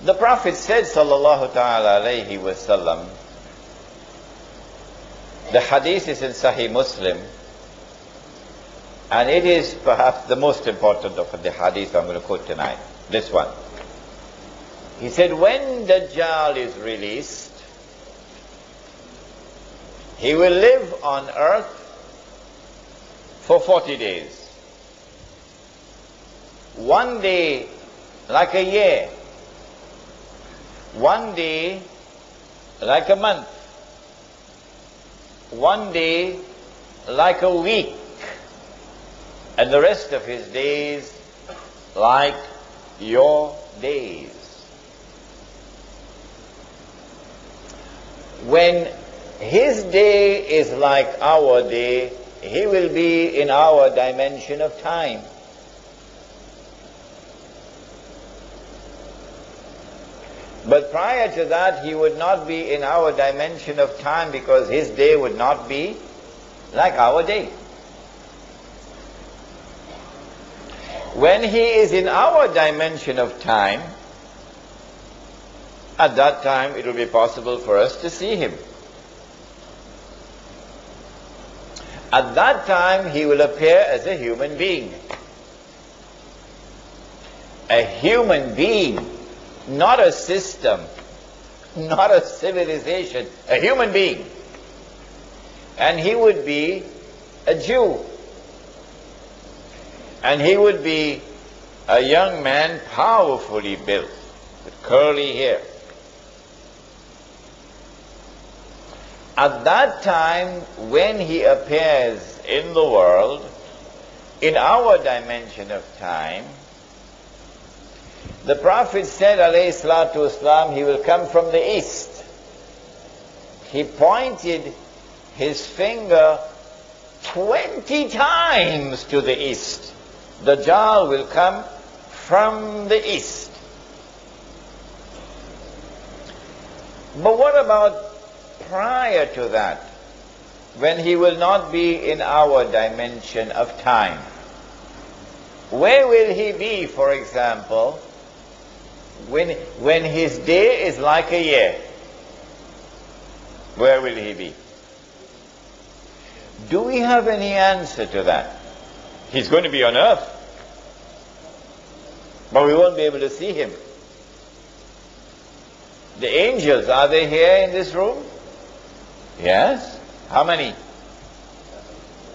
The Prophet said, sallallahu ta'ala alayhi wa sallam, the hadith is in Sahih Muslim, and it is perhaps the most important of the hadith I'm going to quote tonight, this one. He said, when Dajjal is released, he will live on earth for 40 days. One day like a year. One day like a month. One day like a week. And the rest of his days like your days. When his day is like our day, he will be in our dimension of time. But prior to that, he would not be in our dimension of time, because his day would not be like our day. When he is in our dimension of time, at that time it will be possible for us to see him. At that time he will appear as a human being. A human being. Not a system, not a civilization, a human being. And he would be a Jew. And he would be a young man, powerfully built, with curly hair. At that time, when he appears in the world, in our dimension of time, the Prophet said, alayhi salatu wasalam, he will come from the east. He pointed his finger 20 times to the east. Dajjal will come from the east. But what about prior to that, when he will not be in our dimension of time? Where will he be, for example, when his day is like a year? Where will he be? Do we have any answer to that? He's going to be on earth, but we won't be able to see him. The angels, are they here in this room? Yes. How many?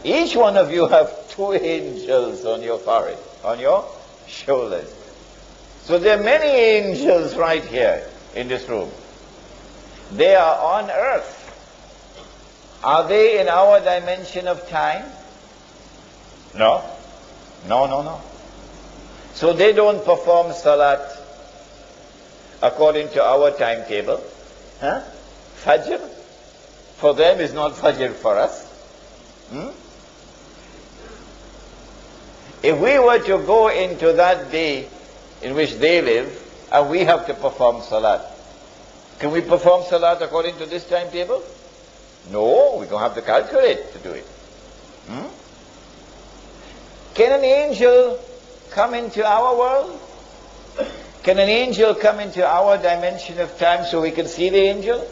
Each one of you have 2 angels on your forehead, on your shoulders. So there are many angels right here in this room. They are on earth. Are they in our dimension of time? No. No. So they don't perform salat according to our timetable. Fajr for them is not Fajr for us. If we were to go into that day in which they live, and we have to perform salat, can we perform salat according to this timetable? No, we don't have to calculate to do it. Can an angel come into our world? Can an angel come into our dimension of time so we can see the angel?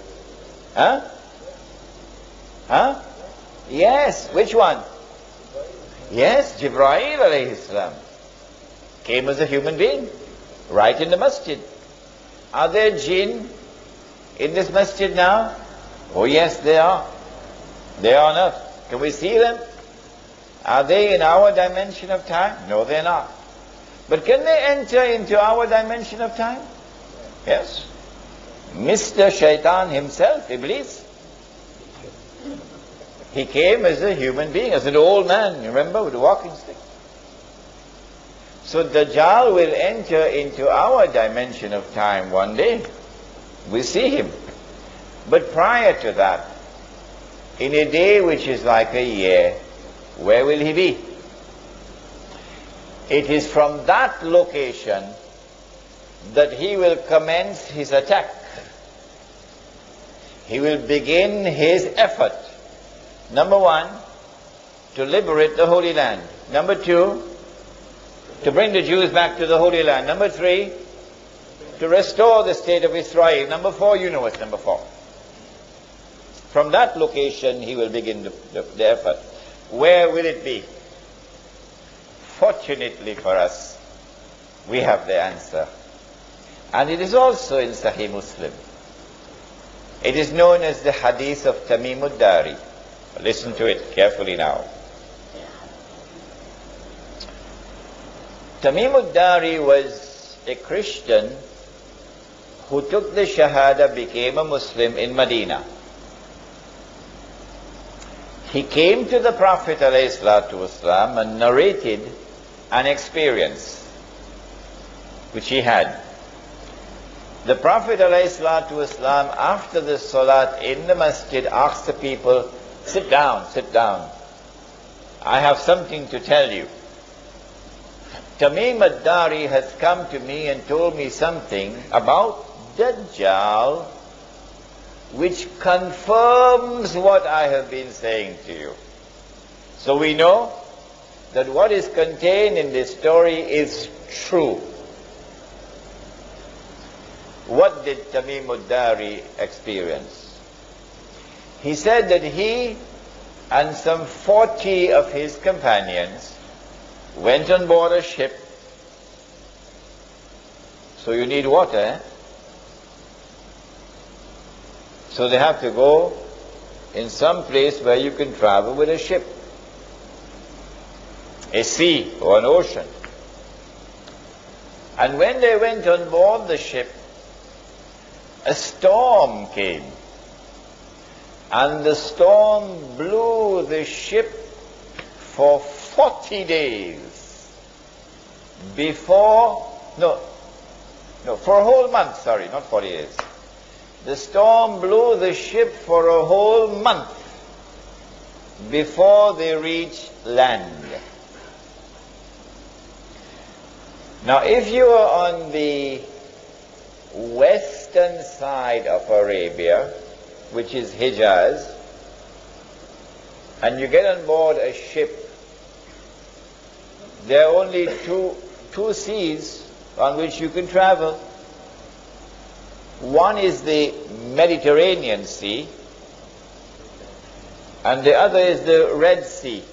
Yes, which one? Yes, Jibreel alayhi salam came as a human being, right in the masjid. Are there jinn in this masjid now? Oh yes, they are. They are on earth. Can we see them? Are they in our dimension of time? No, they're not. But can they enter into our dimension of time? Yes. Mr. Shaitan himself, Iblis, he came as a human being, as an old man, remember, with a walking stick. So Dajjal will enter into our dimension of time one day. We see him. But prior to that, in a day which is like a year, where will he be? It is from that location that he will commence his attack. He will begin his effort. Number 1, to liberate the Holy Land. Number 2, to bring the Jews back to the Holy Land. Number 3, to restore the state of Israel. Number 4, you know it's number 4. From that location, he will begin the effort. Where will it be? Fortunately for us, we have the answer. And it is also in Sahih Muslim. It is known as the hadith of Tamim Ad-Dari. Listen to it carefully now. Tamim Ad-Dari was a Christian who took the Shahada, became a Muslim in Medina. He came to the Prophet ﷺ and narrated an experience which he had. The Prophet ﷺ, after the Salat in the masjid, asked the people, sit down, sit down. I have something to tell you. Tamim Ad-Dari has come to me and told me something about Dajjal, which confirms what I have been saying to you. So we know that what is contained in this story is true. What did Tamim Ad-Dari experience? He said that he and some 40 of his companions went on board a ship. So you need water, eh? So they have to go in some place where you can travel with a ship, a sea or an ocean. And when they went on board the ship, a storm came. And the storm blew the ship for 40 days for a whole month, sorry, not 40 days. The storm blew the ship for a whole month before they reached land. Now, if you are on the western side of Arabia, which is Hijaz, and you get on board a ship, there are only two seas on which you can travel. One is the Mediterranean Sea, and the other is the Red Sea.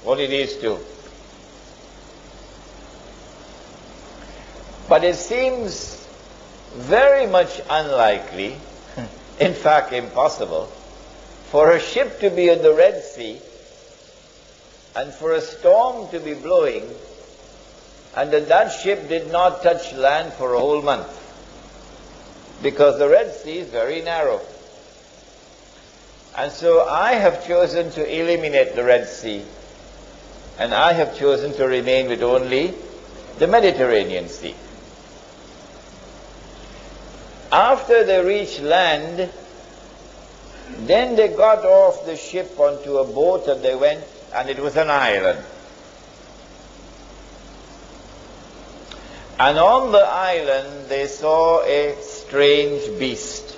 Only these two. But it seems very much unlikely, in fact impossible, for a ship to be on the Red Sea and for a storm to be blowing and that ship did not touch land for a whole month, because the Red Sea is very narrow. And so I have chosen to eliminate the Red Sea, and I have chosen to remain with only the Mediterranean Sea. After they reached land, then they got off the ship onto a boat and they went, and it was an island. And on the island they saw a strange beast.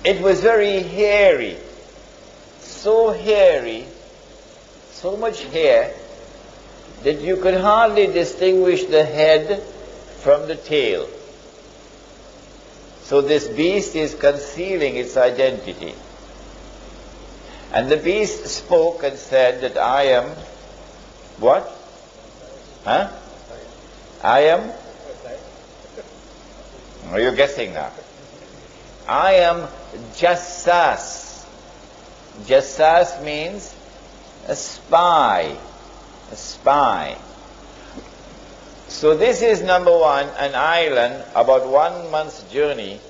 It was very hairy, so much hair, that you could hardly distinguish the head from the tail. So this beast is concealing its identity. And the beast spoke and said that I am what? Huh? I am? Are you guessing now? I am Jassas. Jassas means a spy. A spy. So this is number one, an island about 1 month's journey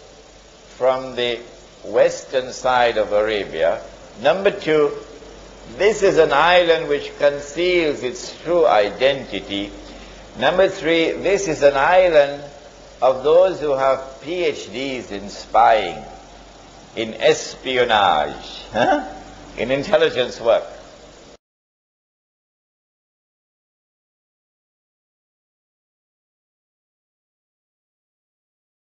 from the western side of Arabia. Number two, this is an island which conceals its true identity. Number three, this is an island of those who have PhDs in spying, in espionage, in intelligence work.